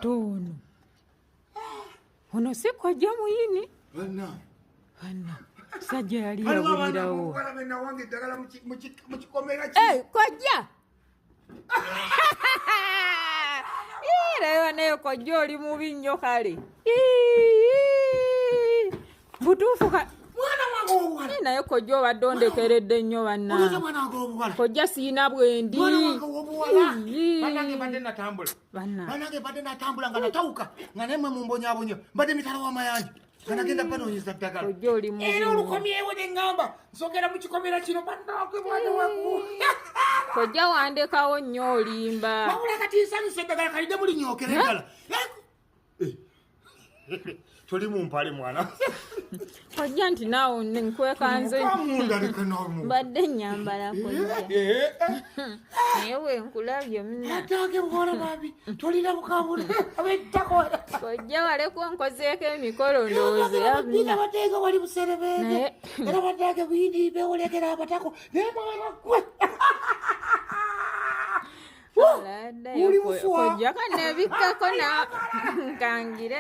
Katono. Ono si kojja muyini. Anna. Sajja yali yabulirawo. Kojja. Leero naye kojja oli mubi nnyo kale. Butuufu ka naye kojja obadde ondekeredde nnyo banna. Kojja siina bwendi. Banange badde natambula nga natawuka nga nemwe mumbonyabonyo mbadde mitala w'amayanja nga nagenda banoonyeza ddagala. Kojja oli mubi. Era olukomyewo ne ŋŋamba nsogera mu kikomera kino bannange mwana waku. Kojja wandekawo nnyo olimba. Wabula kati nsanyusa eddagala kalidde mulinyookera eddala. Toli mu mpale mwana. Kojja nti naawe nkweka nze mbadde nnyambala kojja. Naye we nkulabye muna. Atange bwola babi tolina bukabula abettakola. Kojja waleko nkozeeko emikolo ndowooza yabina. Bateeka wali buserebeege. Era batange buyindi bewolekera abatako naye mwana gwe. Kojja kannebikkako na nkangire.